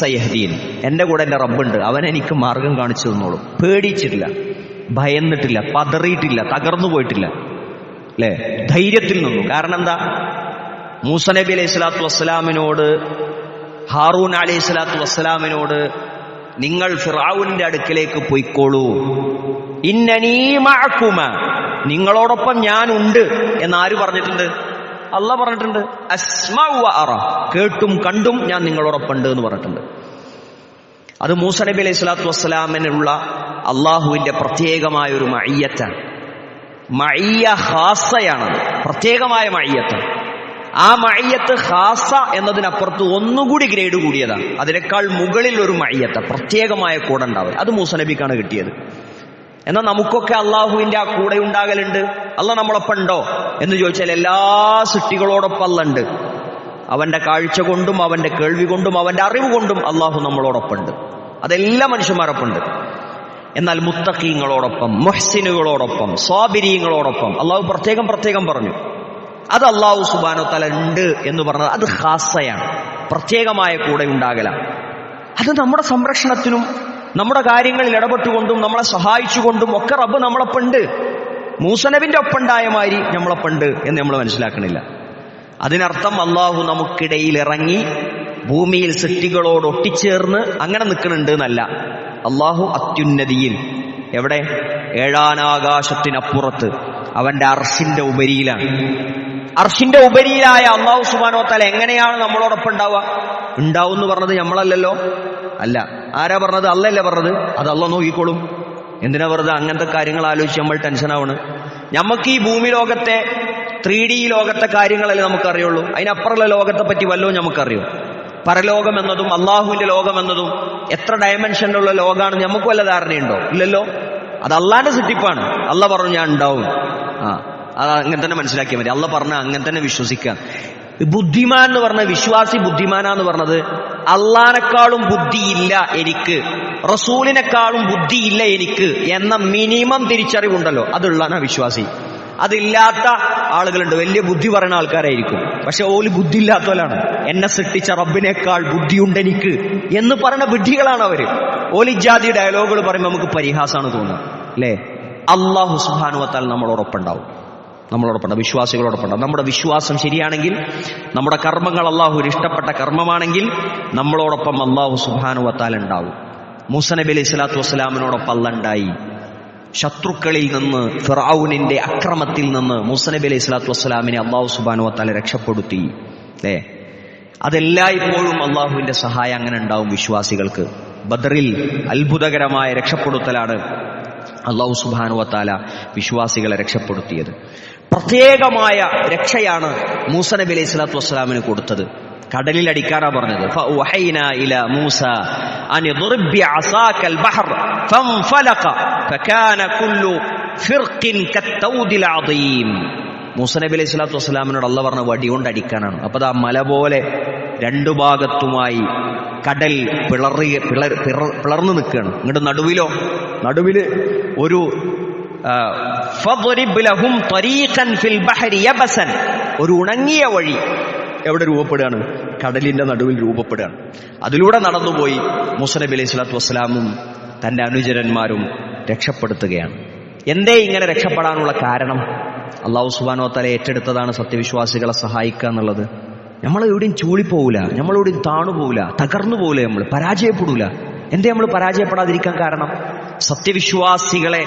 സയഹ്ദീൻ, എന്റെ കൂടെ എന്റെ റബ്ബുണ്ട്, അവൻ എനിക്ക് മാർഗം കാണിച്ചു തന്നോളും. പേടിച്ചിട്ടില്ല, ഭയന്നിട്ടില്ല, പതറിയിട്ടില്ല, തകർന്നു പോയിട്ടില്ല, അല്ലേ? ധൈര്യത്തിൽ നിന്നു. കാരണം എന്താ? മൂസ നബി അലൈഹി സ്വലാത്തു വസ്സലാമിനോട്, ഹാറൂൻ അലൈഹി സ്വലാത്തു വസ്സലാമിനോട്, നിങ്ങൾ ഫിർഔനിന്റെ അടുക്കലേക്ക് പോയിക്കോളൂ, ഇന്നനീ മഅകുമ, നിങ്ങളോടൊപ്പം ഞാനുണ്ട് എന്നാര് പറഞ്ഞിട്ടുണ്ട്? അല്ലാഹ് പറഞ്ഞിട്ടുണ്ട്. അസ്മഉ വ അറ, കേട്ടും കണ്ടും ഞാൻ നിങ്ങളോടൊപ്പം ഉണ്ട് എന്ന് പറഞ്ഞിട്ടുണ്ട്. അത് മൂസ നബി അലൈഹി സ്വലാത്തു വസ്സലാമിനുള്ള അള്ളാഹുവിന്റെ പ്രത്യേകമായ ഒരു മഅയ്യത്താണ്. മഅയ്യ ഖാസയാണത്, പ്രത്യേകമായ മഅയ്യത്താണ്. ആ മഅയ്യത്ത് ഖാസ എന്നതിനപ്പുറത്ത് ഒന്നുകൂടി ഗ്രേഡ് കൂടിയതാണ്. അതിനേക്കാൾ മുകളിൽ ഒരു മഅയ്യത്ത്, പ്രത്യേകമായ കൂടെ ഉണ്ടാവുക, അത് മൂസ നബിക്കാണ് കിട്ടിയത്. എന്നാൽ നമുക്കൊക്കെ അള്ളാഹുവിന്റെ ആ കൂടെ ഉണ്ടാകലുണ്ട്. അള്ളാഹ് നമ്മളൊപ്പം ഉണ്ടോ എന്ന് ചോദിച്ചാൽ എല്ലാ സൃഷ്ടികളോടൊപ്പം അള്ളാഹ് ഉണ്ട്. അവന്റെ കാഴ്ച കൊണ്ടും അവന്റെ കേൾവി കൊണ്ടും അവന്റെ അറിവ് കൊണ്ടും അള്ളാഹു നമ്മളോടൊപ്പം ഉണ്ട്. അതെല്ലാ മനുഷ്യന്മാരൊപ്പം ഉണ്ട്. എന്നാൽ മുത്തഖീങ്ങളോടൊപ്പം, മുഹ്സിനുകളോടൊപ്പം, സ്വാബിരീങ്ങളോടൊപ്പം അള്ളാഹു പ്രത്യേകം പറഞ്ഞു. അത് അള്ളാഹു സുബ്ഹാനഹു വ തആല ഉണ്ട് എന്ന് പറഞ്ഞത് അത് ഖാസയാണ്, പ്രത്യേകമായ കൂടെ ഉണ്ടാകലാണ്. അത് നമ്മുടെ സംരക്ഷണത്തിനും നമ്മുടെ കാര്യങ്ങളിൽ ഇടപെട്ടുകൊണ്ടും നമ്മളെ സഹായിച്ചുകൊണ്ടും ഒക്കെ റബ്ബ് നമ്മളൊപ്പം ഉണ്ട്. മൂസനബിന്റെ ഒപ്പം ഉണ്ടായ മാതിരി നമ്മളൊപ്പം ഉണ്ട് എന്ന് നമ്മൾ മനസ്സിലാക്കണില്ല. അതിനർത്ഥം അള്ളാഹു നമുക്കിടയിൽ ഇറങ്ങി ഭൂമിയിൽ സൃഷ്ടികളോട് ഒട്ടിച്ചേർന്ന് അങ്ങനെ നിൽക്കുന്നുണ്ട് എന്നല്ല. അള്ളാഹു അത്യുന്നതിയിൽ, എവിടെ? ഏഴാനാകാശത്തിനപ്പുറത്ത് അവന്റെ അർശിന്റെ ഉപരിയിലാണ്. അർശിന്റെ ഉപരിയിലായ അള്ളാഹു സുബ്ഹാനഹു വ തആല എങ്ങനെയാണ് നമ്മളോടൊപ്പം ഉണ്ടാവുക? ഉണ്ടാവും എന്ന് പറഞ്ഞത് നമ്മളല്ലല്ലോ. അല്ല, ആരാ പറഞ്ഞത്? അല്ലല്ലേ പറഞ്ഞത്. അത് അള്ളാഹ് നോക്കിക്കോളും. എന്തിനാ വെറുതെ അങ്ങനത്തെ കാര്യങ്ങൾ ആലോചിച്ച് നമ്മൾ ടെൻഷനാവണ്? നമുക്ക് ഈ ഭൂമി ലോകത്തെ 3D ലോകത്തെ കാര്യങ്ങളല്ലേ നമുക്കറിയുള്ളൂ. അതിനപ്പുറമുള്ള ലോകത്തെ പറ്റി വല്ലതും നമുക്കറിയോ? പരലോകം എന്നതും അള്ളാഹുവിന്റെ ലോകം എന്നതും എത്ര ഡയമെൻഷനിലുള്ള ലോകമാണെന്ന് നമുക്ക് വല്ല ധാരണയുണ്ടോ? ഇല്ലല്ലോ. അത് അള്ളാന്റെ സൃഷ്ടിപ്പാണ്. അള്ളാഹ് പറഞ്ഞു ഞാൻ ഉണ്ടാവും. അത് അങ്ങനെ തന്നെ മനസ്സിലാക്കിയാൽ മതി. അള്ളാഹ് പറഞ്ഞ അങ്ങനെ തന്നെ വിശ്വസിക്കാം. ബുദ്ധിമാൻ എന്ന് പറഞ്ഞ വിശ്വാസി ബുദ്ധിമാനാന്ന് പറഞ്ഞത് അള്ളാനെക്കാളും ബുദ്ധിയില്ല എനിക്ക്, റസൂലിനെക്കാളും ബുദ്ധിയില്ല എനിക്ക് എന്ന മിനിമം തിരിച്ചറിവുണ്ടല്ലോ, അതുള്ളാനാ വിശ്വാസി. അതില്ലാത്ത ആളുകളുണ്ട്, വലിയ ബുദ്ധി പറയുന്ന ആൾക്കാരായിരിക്കും, പക്ഷെ ഓല് ബുദ്ധി ഇല്ലാത്തവരാണ്. എന്നെ സൃഷ്ടിച്ച റബ്ബിനേക്കാൾ ബുദ്ധിയുണ്ട് എനിക്ക് എന്ന് പറയുന്ന വിഡ്ഢികളാണ് അവര്. ഓലിജാതി ഡയലോഗുകൾ പറയുമ്പോൾ നമുക്ക് പരിഹാസമാണ് തോന്നുന്നത്, അല്ലേ? അല്ലാഹു സുബ്ഹാനഹു വ തആല നമ്മളോടൊപ്പം ഉണ്ടാവും, നമ്മളോടൊപ്പം, വിശ്വാസികളോടൊപ്പം ഉണ്ടാവും. നമ്മുടെ വിശ്വാസം ശരിയാണെങ്കിൽ, നമ്മുടെ കർമ്മങ്ങൾ അള്ളാഹുവിന് ഇഷ്ടപ്പെട്ട കർമ്മമാണെങ്കിൽ നമ്മളോടൊപ്പം അല്ലാഹു സുബ്ഹാനഹു വ തആല ഉണ്ടാവും. മൂസ നബി അലൈഹി സ്വലാത്തു വസ്സലാമിനോടൊപ്പം അല്ലാഹ് ഉണ്ടായി. ശത്രുക്കളിൽ നിന്ന്, ഫിർഔനിന്റെ അക്രമത്തിൽ നിന്ന് മൂസ നബി അലൈഹി സ്വലാത്തു വസ്സലാമിനെ അല്ലാഹു സുബ്ഹാനഹു വ തആല രക്ഷപ്പെടുത്തി, അല്ലേ? അതെല്ലായ്പ്പോഴും അള്ളാഹുവിന്റെ സഹായം അങ്ങനെ ഉണ്ടാവും വിശ്വാസികൾക്ക്. ബദറിൽ അത്ഭുതകരമായ രക്ഷപ്പെടുത്തലാണ് അല്ലാഹു സുബ്ഹാനഹു വ തആല വിശ്വാസികളെ രക്ഷപ്പെടുത്തിയത്. പ്രത്യേകമായ രക്ഷയാണ് മൂസ നബി അലൈഹി സ്വലാത്തു വസ്സലാമിന് കൊടുത്തത്. കടലിൽ അടിക്കാനാ പറഞ്ഞത്. ഫൗഹൈനാ ഇലാ മൂസ അൻ ദ്റിബ് ബിഅസാകൽ ബഹർ ഫൻഫലഖ ഫകാന കുല്ലു ഫിർഖിൻ കത്തൗദിൽ അദീം. മൂസ നബി അലൈഹി സ്വലാത്തു വസ്സലാമിനോട് അള്ളാഹ് പറഞ്ഞ വടി കൊണ്ട് അടിക്കാനാണ്. അപ്പൊ ആ മല പോലെ രണ്ടു ഭാഗത്തുമായി കടൽ പിളർന്നു നിൽക്കുകയാണ്. ഇങ്ങോട്ട് നടുവില് ഒരു ഒരു ഉണങ്ങിയ വഴി എവിടെ രൂപപ്പെടുകയാണ്? കടലിന്റെ നടുവിൽ രൂപപ്പെടുകയാണ്. അതിലൂടെ നടന്നുപോയി മൂസ നബി അലൈഹി സ്വലാത്തു വസ്സലാമും തന്റെ അനുചരന്മാരും രക്ഷപ്പെടുത്തുകയാണ്. എന്തേ ഇങ്ങനെ രക്ഷപ്പെടാനുള്ള കാരണം? അല്ലാഹു സുബ്ഹാനഹു വ തആല ഏറ്റെടുത്തതാണ് സത്യവിശ്വാസികളെ സഹായിക്കുക എന്നുള്ളത്. നമ്മളെവിടെയും ചൂളിപ്പോവില്ല, നമ്മളെവിടെയും താണുപോവില്ല, തകർന്നു പോവില്ല, നമ്മൾ പരാജയപ്പെടൂല. എന്തേ നമ്മൾ പരാജയപ്പെടാതിരിക്കാൻ കാരണം? സത്യവിശ്വാസികളെ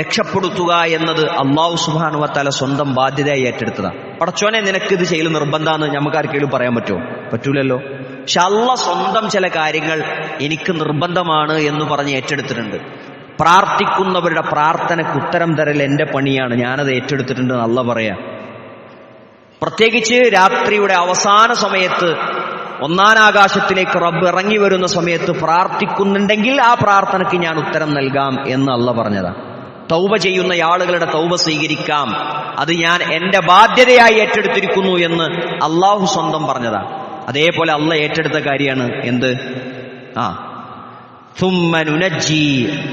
രക്ഷപ്പെടുത്തുക എന്നത് അല്ലാഹു സുബ്ഹാനഹു വ തആല സ്വന്തം ബാധ്യതയായി ഏറ്റെടുത്തതാണ്. പടച്ചോനെ നിനക്കിത് ചെയ്യൽ നിർബന്ധമാണെന്ന് നമുക്ക് ആർക്കെങ്കിലും പറയാൻ പറ്റുമോ? പറ്റൂലല്ലോ. പക്ഷെ അല്ലാഹ് സ്വന്തം ചില കാര്യങ്ങൾ എനിക്ക് നിർബന്ധമാണ് എന്ന് പറഞ്ഞ് ഏറ്റെടുത്തിട്ടുണ്ട്. പ്രാർത്ഥിക്കുന്നവരുടെ പ്രാർത്ഥനയ്ക്ക് ഉത്തരം തരൽ എന്റെ പണിയാണ്, ഞാനത് ഏറ്റെടുത്തിട്ടുണ്ട് അല്ലാഹ് പറയാ. പ്രത്യേകിച്ച് രാത്രിയുടെ അവസാന സമയത്ത് ഒന്നാനാകാശത്തിലേക്ക് റബ്ബ് ഇറങ്ങി വരുന്ന സമയത്ത് പ്രാർത്ഥിക്കുന്നുണ്ടെങ്കിൽ ആ പ്രാർത്ഥനയ്ക്ക് ഞാൻ ഉത്തരം നൽകാം എന്ന് അല്ലാഹ് പറഞ്ഞതാ. തൗബ ചെയ്യുന്ന ആളുകളുടെ തൗബ സ്വീകരിക്കാം, അത് ഞാൻ എന്റെ ബാധ്യതയായി ഏറ്റെടുത്തിരിക്കുന്നു എന്ന് അല്ലാഹു സ്വന്തം പറഞ്ഞതാ. അതേപോലെ അല്ലാഹ് ഏറ്റെടുത്ത കാര്യമാണ് എന്ത്? ثم ننجي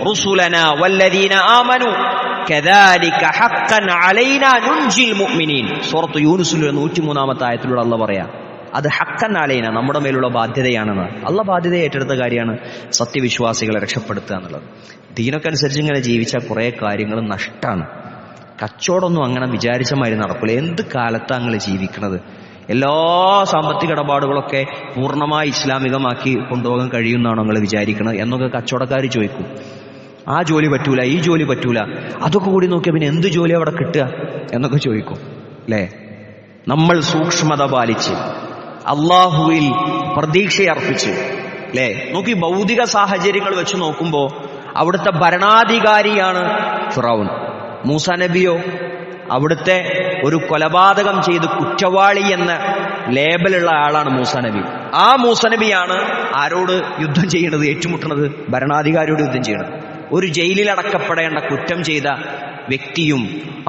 رسلنا والذين آمنوا كذلك حقا علينا ننجي المؤمنين. സൂറത്ത് യൂനുസിലെ 103-ാമത്തെ ആയത്തിലൂടെ അല്ലാഹ് പറയാ, അത് ഹക്കൻ അലൈന, നമ്മുടെ മേലുള്ള ബാധ്യതയാണെന്ന്. അല്ലാഹ് ബാധ്യത ഏറ്റെടുത്ത കാര്യമാണ് സത്യവിശ്വാസികളെ രക്ഷപ്പെടുത്തുക എന്നുള്ളത്. ദീനൊക്കെ അനുസരിച്ച് ഇങ്ങനെ ജീവിച്ചാൽ കുറേ കാര്യങ്ങൾ നഷ്ടമാണ്. കച്ചവടമൊന്നും അങ്ങനെ വിചാരിച്ച മാതിരി നടക്കില്ല. എന്ത് കാലത്താണ് നിങ്ങൾ ജീവിക്കുന്നത്? എല്ലാ സാമ്പത്തിക ഇടപാടുകളൊക്കെ പൂർണ്ണമായി ഇസ്ലാമികമാക്കി കൊണ്ടുപോകാൻ കഴിയുമെന്നാണോ നിങ്ങൾ വിചാരിക്കുന്നത് എന്നൊക്കെ കച്ചവടക്കാർ ചോദിക്കും. ആ ജോലി പറ്റൂല, ഈ ജോലി പറ്റൂല, അതൊക്കെ കൂടി നോക്കിയാൽ പിന്നെ എന്ത് ജോലി അവിടെ കിട്ടുക എന്നൊക്കെ ചോദിക്കും അല്ലേ? നമ്മൾ സൂക്ഷ്മത പാലിച്ച് അള്ളാഹുവിൽ പ്രതീക്ഷയർപ്പിച്ച് അല്ലേ? നോക്കി, ഭൗതിക സാഹചര്യങ്ങൾ വെച്ച് നോക്കുമ്പോൾ അവിടുത്തെ ഭരണാധികാരിയാണ് ഫിറഔൻ. മൂസാ നബിയോ അവിടുത്തെ ഒരു കൊലപാതകം ചെയ്ത് കുറ്റവാളി എന്ന ലേബലുള്ള ആളാണ് മൂസാ നബി. ആ മൂസാ നബിയാണ് ആരോട് യുദ്ധം ചെയ്യുന്നത്? ഏറ്റുമുട്ടുന്നത് ഭരണാധികാരിയോട് യുദ്ധം ചെയ്യണം. ഒരു ജയിലിൽ അടക്കപ്പെടേണ്ട കുറ്റം ചെയ്ത വ്യക്തിയും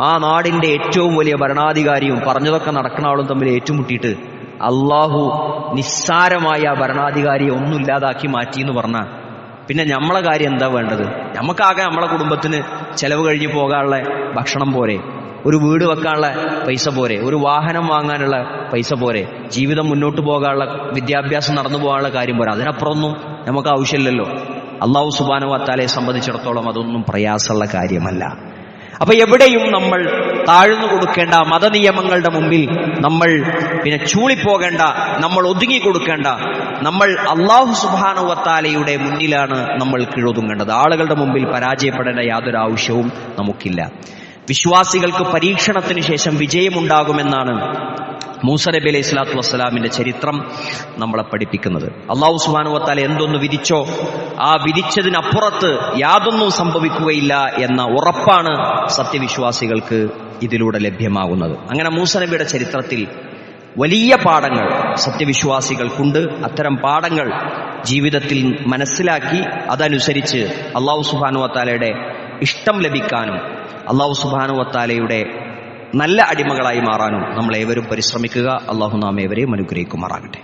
ആ നാടിന്റെ ഏറ്റവും വലിയ ഭരണാധികാരിയും പറഞ്ഞതൊക്കെ നടക്കുന്ന ആളും തമ്മിൽ ഏറ്റുമുട്ടിയിട്ട് അള്ളാഹു നിസ്സാരമായ ആ ഭരണാധികാരിയെ ഒന്നുമില്ലാതാക്കി മാറ്റി എന്ന് പറഞ്ഞാൽ പിന്നെ നമ്മളെ കാര്യം എന്താ വേണ്ടത്? നമുക്കാകെ നമ്മളെ കുടുംബത്തിന് ചെലവ് കഴിഞ്ഞ് പോകാനുള്ള ഭക്ഷണം പോരെ, ഒരു വീട് വെക്കാനുള്ള പൈസ പോരെ, ഒരു വാഹനം വാങ്ങാനുള്ള പൈസ പോരെ, ജീവിതം മുന്നോട്ട് പോകാനുള്ള വിദ്യാഭ്യാസം നടന്നു പോകാനുള്ള കാര്യം പോരെ. അതിനപ്പുറമൊന്നും നമുക്ക് ആവശ്യമില്ലല്ലോ. അല്ലാഹു സുബ്ഹാനഹു വ തആലയെ സംബന്ധിച്ചിടത്തോളം അതൊന്നും പ്രയാസമുള്ള കാര്യമല്ല. അപ്പൊ എവിടെയും നമ്മൾ താഴ്ന്നു കൊടുക്കേണ്ട, മതനിയമങ്ങളുടെ മുമ്പിൽ നമ്മൾ പിന്നെ ചൂളിപ്പോകേണ്ട, നമ്മൾ ഒതുങ്ങി കൊടുക്കേണ്ട, നമ്മൾ അല്ലാഹു സുബ്ഹാനഹു വ തആലയുടെ മുന്നിലാണ് നമ്മൾ കീഴൊതുങ്ങേണ്ടത്. ആളുകളുടെ മുമ്പിൽ പരാജയപ്പെടേണ്ട യാതൊരു ആവശ്യവും നമുക്കില്ല. വിശ്വാസികൾക്ക് പരീക്ഷണത്തിന് ശേഷം വിജയമുണ്ടാകുമെന്നാണ് മൂസ നബി അലൈഹി സ്വലാത്തു വസ്സലാമിന്റെ ചരിത്രം നമ്മളെ പഠിപ്പിക്കുന്നത്. അല്ലാഹു സുബ്ഹാനഹു വ തആല എന്തൊന്ന് വിധിച്ചോ ആ വിധിച്ചതിനപ്പുറത്ത് യാതൊന്നും സംഭവിക്കുകയില്ല എന്ന ഉറപ്പാണ് സത്യവിശ്വാസികൾക്ക് ഇതിലൂടെ ലഭ്യമാകുന്നത്. അങ്ങനെ മൂസ നബിയുടെ ചരിത്രത്തിൽ വലിയ പാഠങ്ങൾ സത്യവിശ്വാസികൾക്കുണ്ട്. അത്തരം പാഠങ്ങൾ ജീവിതത്തിൽ മനസ്സിലാക്കി അതനുസരിച്ച് അല്ലാഹു സുബ്ഹാനഹു വ തആലയുടെ ഇഷ്ടം ലഭിക്കാനും അല്ലാഹു സുബ്ഹാനഹു വ തആലയുടെ നല്ല അടിമകളായി മാറാനും നമ്മൾ ഏവരും പരിശ്രമിക്കുക. അല്ലാഹു നാം ഏവരെയും അനുഗ്രഹിക്കുമാറാകട്ടെ.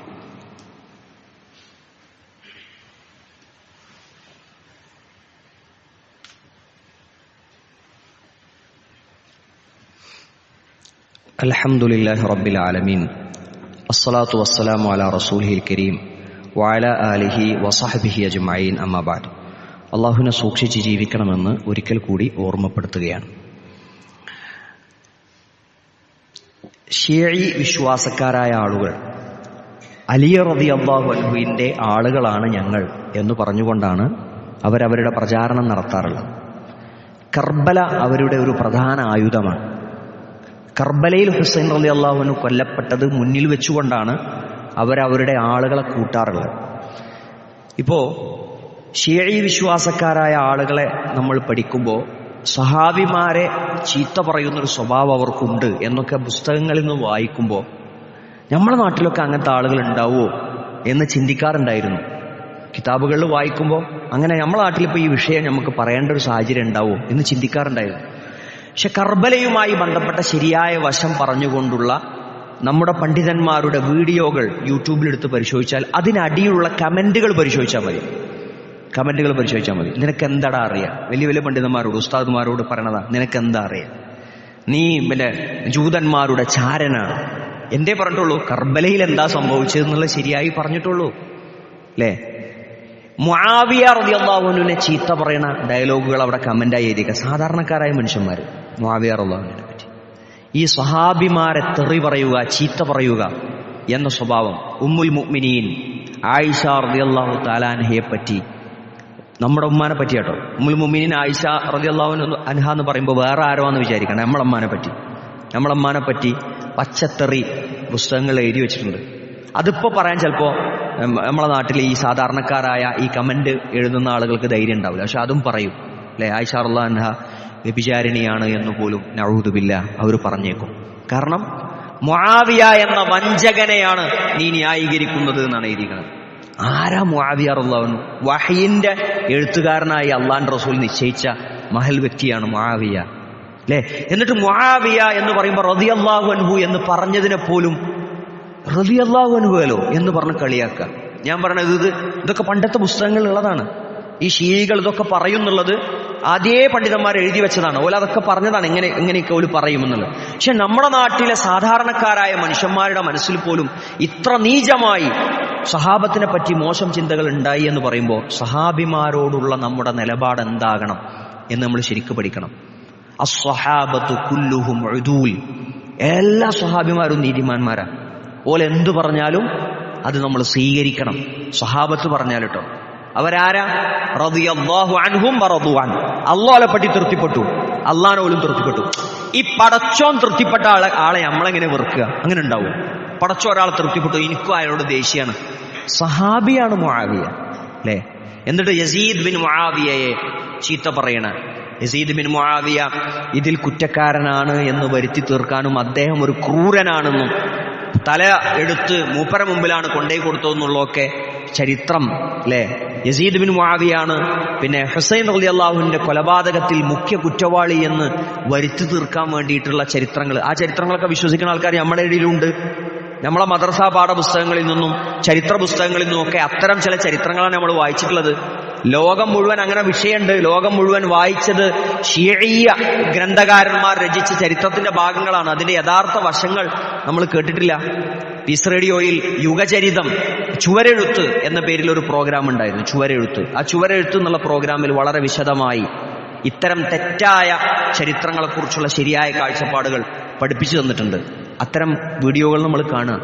അൽഹംദുലില്ലാഹി റബ്ബിൽ ആലമീൻ വസ്സലാത്തു വസ്സലാമു അലാ റസൂലിഹിൽ കരീം വഅലാ ആലിഹി വസഹ്ബിഹി അജ്മഈൻ. അമ്മാ ബഅദ്. അല്ലാഹുവിനെ സൂക്ഷിച്ച് ജീവിക്കണമെന്ന് ഒരിക്കൽ കൂടി ഓർമ്മപ്പെടുത്തുകയാണ്. ഷിയഈ വിശ്വാസക്കാരായ ആളുകൾ അലി റളിയല്ലാഹു അൻഹുവിന്റെ ആളുകളാണ് ഞങ്ങൾ എന്ന് പറഞ്ഞുകൊണ്ടാണ് അവരവരുടെ പ്രചാരണം നടത്താറുള്ളത്. കർബല അവരുടെ ഒരു പ്രധാന ആയുധമാണ്. കർബലയിൽ ഹുസൈൻ റളിയല്ലാഹു അൻഹു കൊല്ലപ്പെട്ടത് മുന്നിൽ വെച്ചുകൊണ്ടാണ് അവരവരുടെ ആളുകളെ കൂട്ടാറുള്ളത്. ഇപ്പോ ഷിയഈ വിശ്വാസക്കാരായ ആളുകളെ നമ്മൾ പഠിക്കുമ്പോൾ സഹാബിമാരെ ചീത്ത പറയുന്നൊരു സ്വഭാവം അവർക്കുണ്ട് എന്നൊക്കെ പുസ്തകങ്ങളിൽ നിന്ന് വായിക്കുമ്പോൾ നമ്മുടെ നാട്ടിലൊക്കെ അങ്ങനത്തെ ആളുകൾ ഉണ്ടാവുമോ എന്ന് ചിന്തിക്കാറുണ്ടായിരുന്നു. കിതാബുകളിൽ വായിക്കുമ്പോൾ അങ്ങനെ നമ്മുടെ നാട്ടിലിപ്പോൾ ഈ വിഷയം നമുക്ക് പറയേണ്ട ഒരു സാഹചര്യം ഉണ്ടാവുമോ എന്ന് ചിന്തിക്കാറുണ്ടായിരുന്നു. പക്ഷെ കർബലയുമായി ബന്ധപ്പെട്ട ശരിയായ വശം പറഞ്ഞുകൊണ്ടുള്ള നമ്മുടെ പണ്ഡിതന്മാരുടെ വീഡിയോകൾ യൂട്യൂബിലെടുത്ത് പരിശോധിച്ചാൽ അതിനടിയിലുള്ള കമന്റുകൾ പരിശോധിച്ചാൽ മതി. നിനക്ക് എന്താടാ അറിയാം? വലിയ വലിയ പണ്ഡിതന്മാരോട് ഉസ്താദുമാരോട് പറയണതാ, നിനക്ക് എന്താ അറിയാം? നീ ജൂതന്മാരുടെ ചാരനാണ്. എന്തേ പറഞ്ഞിട്ടുള്ളൂ? കർബലയിൽ എന്താ സംഭവിച്ചതെന്നുള്ളത് ശരിയായി പറഞ്ഞിട്ടുള്ളൂ അല്ലേ? മുആവിയ റളിയല്ലാഹു അൻഹുവിനെ ചീത്ത പറയണ ഡയലോഗുകൾ അവിടെ കമന്റായി എഴുതിക്കുക സാധാരണക്കാരായ മനുഷ്യന്മാർ. മുആവിയ റളിയല്ലാഹു അൻഹുവിനെ പറ്റി ഈ സ്വഹാബിമാരെ തെറി പറയുക, ചീത്ത പറയുക എന്ന സ്വഭാവം ഉമ്മുൽ മുഅ്മിനീൻ ആയിഷ റളിയല്ലാഹു തആല അൻഹയെ പറ്റി, നമ്മുടെ ഉമ്മാനെ പറ്റി കേട്ടോ. ഉമ്മുൽ മുഅ്മിനീൻ ആയിഷ റളിയല്ലാഹു അൻഹ എന്ന് പറയുമ്പോൾ വേറെ ആരോന്ന് വിചാരിക്കണം. നമ്മളമ്മാനെ പറ്റി പച്ചത്തെറി പുസ്തകങ്ങൾ എഴുതി വെച്ചിട്ടുണ്ട്. അതിപ്പോ പറയാൻ ചിലപ്പോ നമ്മളെ നാട്ടിൽ ഈ സാധാരണക്കാരായ ഈ കമന്റ് എഴുതുന്ന ആളുകൾക്ക് ധൈര്യം ഉണ്ടാവില്ല. പക്ഷെ അതും പറയും അല്ലെ, ആയിഷ റളിയല്ലാഹു അൻഹ വ്യഭിചാരിണിയാണ് എന്ന് പോലും നഊദു ബില്ലാഹ് അവർ പറഞ്ഞേക്കും. കാരണം മുആവിയ എന്ന വഞ്ചകനെയാണ് നീ ന്യായീകരിക്കുന്നത് എന്നാണ് എഴുതിക്കുന്നത്. ആരാ മുആവിയ റളിയല്ലാഹു അൻഹു? വഹയിന്റെ എഴുത്തുകാരനായി അള്ളാഹുവിന്റെ റസൂൽ നിശ്ചയിച്ച മഹൽ വ്യക്തിയാണ് മുആവിയ അല്ലെ. എന്നിട്ട് മുആവിയ എന്ന് പറയുമ്പോൾ റളിയല്ലാഹു അൻഹു എന്ന് പറഞ്ഞതിനെ പോലും റളിയല്ലാഹു അൻഹുവല്ലോ എന്ന് പറഞ്ഞ് കളിയാക്കുക. ഞാൻ പറഞ്ഞത് ഇതൊക്കെ പണ്ടത്തെ പുസ്തകങ്ങളിലുള്ളതാണ്. ഈ ഷീകൾ ഇതൊക്കെ പറയുന്നുള്ളത് അതേ പണ്ഡിതന്മാർ എഴുതി വെച്ചതാണ്. ഓല അതൊക്കെ പറഞ്ഞതാണ് എങ്ങനെയൊക്കെ ഓല് പറയുമെന്നുള്ളത്. പക്ഷെ നമ്മുടെ നാട്ടിലെ സാധാരണക്കാരായ മനുഷ്യന്മാരുടെ മനസ്സിൽ പോലും ഇത്ര നീചമായി സഹാബത്തിനെ പറ്റി മോശം ചിന്തകൾ ഉണ്ടായി എന്ന് പറയുമ്പോൾ സഹാബിമാരോടുള്ള നമ്മുടെ നിലപാട് എന്താകണം എന്ന് നമ്മൾ ശരിക്കും പഠിക്കണം. അസ്സഹാബത്തു കുല്ലുഹും ഉദൂൽ, എല്ലാ സഹാബിമാരും നീതിമാന്മാരാ. ഓല എന്തു പറഞ്ഞാലും അത് നമ്മൾ സ്വീകരിക്കണം. സഹാബത്ത് പറഞ്ഞാൽ കേട്ടോ, അവരാരാ? റളിയല്ലാഹു അൻഹും വറദു അൻ, അല്ലാഹുവിനെ പറ്റി തൃപ്തിപ്പെട്ടു, അള്ളാഹിനെ പോലും തൃപ്തിപ്പെട്ടു. ഈ പടച്ചോൻ തൃപ്തിപ്പെട്ട ആളെ നമ്മളെങ്ങനെ വെറുക്കുക? അങ്ങനെ ഉണ്ടാവും? പടച്ചോ ഒരാളെ തൃപ്തിപ്പെട്ടു, എനിക്കും അയാളോട് ദേഷ്യാണ്. സഹാബിയാണ് മുആവിയ അല്ലെ. എന്നിട്ട് യസീദ് ബിൻ മുആവിയയെ ചീത്ത പറയണ, യസീദ് ബിൻ മുആവിയ ഇതിൽ കുറ്റക്കാരനാണ് എന്ന് വരുത്തി തീർക്കാനും അദ്ദേഹം ഒരു ക്രൂരനാണെന്നും തല എടുത്ത് മൂപ്പര മുമ്പിലാണ് കൊണ്ടുപോയി കൊടുത്തതെന്നുള്ളതൊക്കെ ചരിത്രം അല്ലെ. യസീദ് ബിൻ മുആവിയാണ് പിന്നെ ഹുസൈൻ റളിയല്ലാഹുവിന്റെ കൊലപാതകത്തിൽ മുഖ്യ കുറ്റവാളി എന്ന് വരുത്തി തീർക്കാൻ വേണ്ടിയിട്ടുള്ള ചരിത്രങ്ങൾ, ആ ചരിത്രങ്ങളൊക്കെ വിശ്വസിക്കുന്ന ആൾക്കാർ നമ്മുടെ ഇടയിലുണ്ട്. നമ്മളെ മദ്രസ പാഠപുസ്തകങ്ങളിൽ നിന്നും ചരിത്ര പുസ്തകങ്ങളിൽ നിന്നും ഒക്കെ അത്തരം ചില ചരിത്രങ്ങളാണ് നമ്മൾ വായിച്ചിട്ടുള്ളത്. ലോകം മുഴുവൻ അങ്ങനെ വിഷയമുണ്ട്. ലോകം മുഴുവൻ വായിച്ചത് ഷിഈയ ഗ്രന്ഥകാരന്മാർ രചിച്ച ചരിത്രത്തിന്റെ ഭാഗങ്ങളാണ്. അതിന്റെ യഥാർത്ഥ വശങ്ങൾ നമ്മൾ കേട്ടിട്ടില്ല. പീസ് റേഡിയോയിൽ യുഗചരിതം ചുവരെഴുത്ത് എന്ന പേരിൽ ഒരു പ്രോഗ്രാം ഉണ്ടായിരുന്നു, ചുവരെഴുത്ത്. ആ ചുവരെഴുത്ത് എന്നുള്ള പ്രോഗ്രാമിൽ വളരെ വിശദമായി ഇത്തരം തെറ്റായ ചരിത്രങ്ങളെക്കുറിച്ചുള്ള ശരിയായ കാഴ്ചപ്പാടുകൾ പഠിപ്പിച്ചു തന്നിട്ടുണ്ട്. അത്തരം വീഡിയോകൾ നമ്മൾ കാണുക.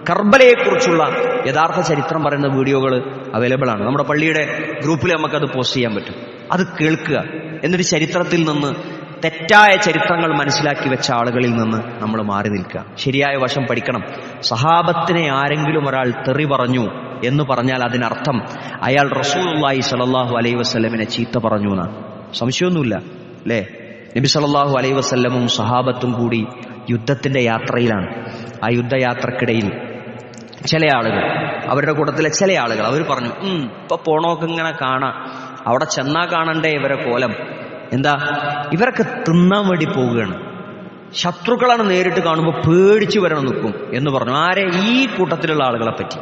കർബലയെക്കുറിച്ചുള്ള യഥാർത്ഥ ചരിത്രം പറയുന്ന വീഡിയോകൾ അവൈലബിൾ ആണ്. നമ്മുടെ പള്ളിയുടെ ഗ്രൂപ്പിൽ നമുക്കത് പോസ്റ്റ് ചെയ്യാൻ പറ്റും. അത് കേൾക്കുക. എന്നിട്ട് ചരിത്രത്തിൽ നിന്ന് തെറ്റായ ചരിത്രങ്ങൾ മനസ്സിലാക്കി വെച്ച ആളുകളിൽ നിന്ന് നമ്മൾ മാറി നിൽക്കുക. ശരിയായ വശം പഠിക്കണം. സഹാബത്തിനെ ആരെങ്കിലും ഒരാൾ തെറി പറഞ്ഞു എന്ന് പറഞ്ഞാൽ അതിനർത്ഥം അയാൾ റസൂലുള്ളാഹി സ്വല്ലല്ലാഹു അലൈഹി വസല്ലമിനെ ചീത്ത പറഞ്ഞു എന്നാണ്. സംശയമൊന്നുമില്ല അല്ലേ. നബി സല്ലല്ലാഹു അലൈഹി വസല്ലമും സഹാബത്തും കൂടി യുദ്ധത്തിന്റെ യാത്രയിലാണ്. ആ യുദ്ധയാത്രക്കിടയിൽ ചില ആളുകൾ, അവരുടെ കൂട്ടത്തിലെ ചില ആളുകൾ അവർ പറഞ്ഞു, ഇപ്പൊ പോണോക്ക് ഇങ്ങനെ കാണാം, അവിടെ ചെന്നാ കാണണ്ടേ ഇവരെ കോലം, എന്താ ഇവരൊക്കെ തിന്നാൻ വേണ്ടി പോവുകയാണ്, ശത്രുക്കളാണ് നേരിട്ട് കാണുമ്പോൾ പേടിച്ചു വരണം നിൽക്കും എന്ന് പറഞ്ഞു. ആരെ? ഈ കൂട്ടത്തിലുള്ള ആളുകളെ പറ്റി.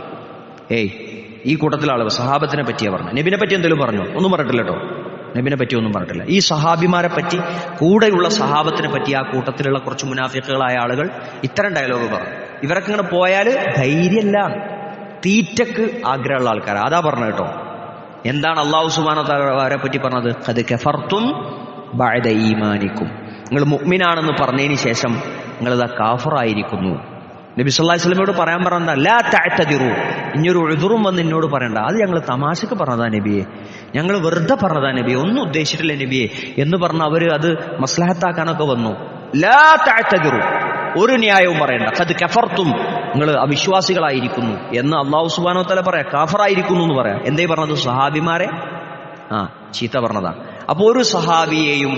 ഈ കൂട്ടത്തിലുള്ള ആളുകൾ സഹാബത്തിനെ പറ്റിയാ പറഞ്ഞു. നബിനെ പറ്റി എന്തെങ്കിലും പറഞ്ഞു? ഒന്നും പറഞ്ഞിട്ടില്ല കേട്ടോ. നബിനെ പറ്റി ഒന്നും പറഞ്ഞിട്ടില്ല. ഈ സഹാബിമാരെ പറ്റി, കൂടെയുള്ള സഹാബത്തിനെ പറ്റി ആ കൂട്ടത്തിലുള്ള കുറച്ച് മുനാഫിക്കുകളായ ആളുകൾ ഇത്തരം ഡയലോഗ് പറഞ്ഞു. ഇവരൊക്കെ ഇങ്ങനെ പോയാൽ ധൈര്യമല്ല, തീറ്റക്ക് ആഗ്രഹമുള്ള ആൾക്കാരാണ്. അതാ പറഞ്ഞു കേട്ടോ. എന്താണ് അല്ലാഹു സുബ്ഹാനഹു വ തആല അവരെ പറ്റി പറഞ്ഞത്? ഖദ് കഫർതും ബഅദ ഈമാനിക്കും, നിങ്ങൾ മുഅ്മിനാണെന്ന് പറഞ്ഞതിന് ശേഷം നിങ്ങളിതാ കാഫറായിരിക്കുന്നു. നബി സല്ലല്ലാഹു അലൈഹി വസല്ലമയോട് പറയാൻ പറഞ്ഞതാ, ലാ തഅ്തദിറു, ഇനിയൊരു ഉദ്റും വന്ന് എന്നോട് പറയണ്ട. അത് ഞങ്ങൾ തമാശക്ക് പറഞ്ഞതാ നബിയെ, ഞങ്ങൾ വെറുതെ പറഞ്ഞതാ നബിയെ, ഒന്നും ഉദ്ദേശിച്ചിട്ടില്ല നബിയെ എന്ന് പറഞ്ഞ അവര് അത് മസ്ലഹത്താക്കാനൊക്കെ വന്നു. ലാ തഅ്തദിറു, ഒരു ന്യായവും പറയണ്ട. ഖദ് കഫർതും, നിങ്ങൾ അവിശ്വാസികളായിരിക്കുന്നു എന്ന് അല്ലാഹു സുബ്ഹാനഹു വ തആല പറയാ. കാഫറായിരിക്കുന്നു എന്ന് പറയാം. എന്തേ പറഞ്ഞത്? സഹാബിമാരെ ചീത്ത പറഞ്ഞതാ. അപ്പോൾ ഒരു സഹാബിയെയും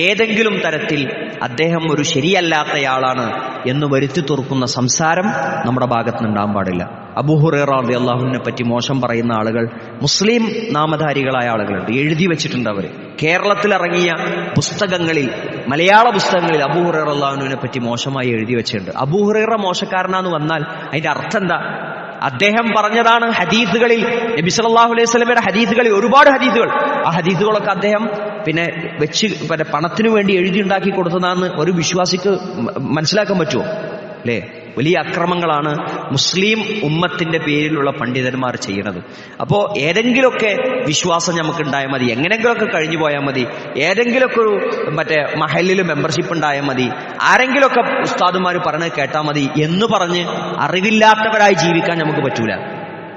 ഏതെങ്കിലും തരത്തിൽ അദ്ദേഹം ഒരു ശരിയല്ലാത്തയാളാണ് എന്ന് വരുത്തി തീർക്കുന്ന സംസാരം നമ്മുടെ ഭാഗത്ത് നിന്നുണ്ടാകാൻ പാടില്ല. അബൂ ഹുറൈറ റളിയല്ലാഹുവിനെ പറ്റി മോശം പറയുന്ന ആളുകൾ മുസ്ലിം നാമധാരികളായ ആളുകളുണ്ട്, എഴുതി വെച്ചിട്ടുണ്ട്. അവർ കേരളത്തിൽ ഇറങ്ങിയ പുസ്തകങ്ങളിൽ മലയാള പുസ്തകങ്ങളിൽ അബൂ ഹുറൈറ റളിയല്ലാഹു അൻഹുവിനെ പറ്റി മോശമായി എഴുതി വെച്ചിട്ടുണ്ട്. അബൂ ഹുറൈറ മോശക്കാരനാന്ന് വന്നാൽ അതിന്റെ അർത്ഥം എന്താ? അദ്ദേഹം പറഞ്ഞതാണ് ഹദീസുകളിൽ, നബി സല്ലല്ലാഹു അലൈഹി വസല്ലമയുടെ ഹദീസുകളിൽ ഒരുപാട് ഹദീസുകൾ, ആ ഹദീസുകളൊക്കെ അദ്ദേഹം പണത്തിനു വേണ്ടി എഴുതിയുണ്ടാക്കി കൊടുത്തതാണെന്ന് ഒരു വിശ്വാസിക്ക് മനസ്സിലാക്കാൻ പറ്റുമോ? അല്ലേ? വലിയ അക്രമങ്ങളാണ് മുസ്ലിം ഉമ്മത്തിന്റെ പേരിലുള്ള പണ്ഡിതന്മാർ ചെയ്യുന്നത്. അപ്പോൾ ഏതെങ്കിലുമൊക്കെ വിശ്വാസം നമുക്കുണ്ടായാൽ മതി, എങ്ങനെങ്കിലുമൊക്കെ കഴിഞ്ഞു പോയാൽ മതി, ഏതെങ്കിലുമൊക്കെ ഒരു മഹല്ലിൽ മെമ്പർഷിപ്പ് ഉണ്ടായാൽ മതി, ആരെങ്കിലുമൊക്കെ ഉസ്താദുമാർ പറഞ്ഞത് കേട്ടാൽ മതി എന്ന് പറഞ്ഞ് അറിവില്ലാത്തവരായി ജീവിക്കാൻ നമുക്ക് പറ്റൂല.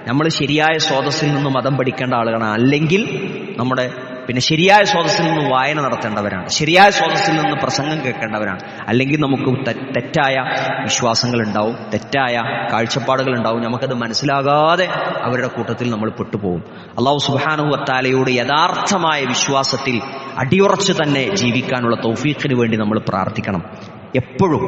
നമ്മൾ ശരിയായ സ്രോതസ്സിൽ നിന്ന് മതം പഠിക്കേണ്ട ആളുകളാണ്. അല്ലെങ്കിൽ നമ്മുടെ ശരിയായ സ്രോതസ്സിൽ നിന്ന് വായന നടത്തേണ്ടവരാണ്, ശരിയായ സ്രോതസ്സിൽ നിന്ന് പ്രസംഗം കേൾക്കേണ്ടവരാണ്. അല്ലെങ്കിൽ നമുക്ക് തെറ്റായ വിശ്വാസങ്ങൾ ഉണ്ടാവും, തെറ്റായ കാഴ്ചപ്പാടുകൾ ഉണ്ടാവും. നമുക്കത് മനസ്സിലാകാതെ അവരുടെ കൂട്ടത്തിൽ നമ്മൾ പെട്ടുപോകും. അല്ലാഹു സുബ്ഹാനഹു വ തആലയോട് യഥാർത്ഥമായ വിശ്വാസത്തിൽ അടിയുറച്ച് തന്നെ ജീവിക്കാനുള്ള തൗഫീഖിന് വേണ്ടി നമ്മൾ പ്രാർത്ഥിക്കണം. എപ്പോഴും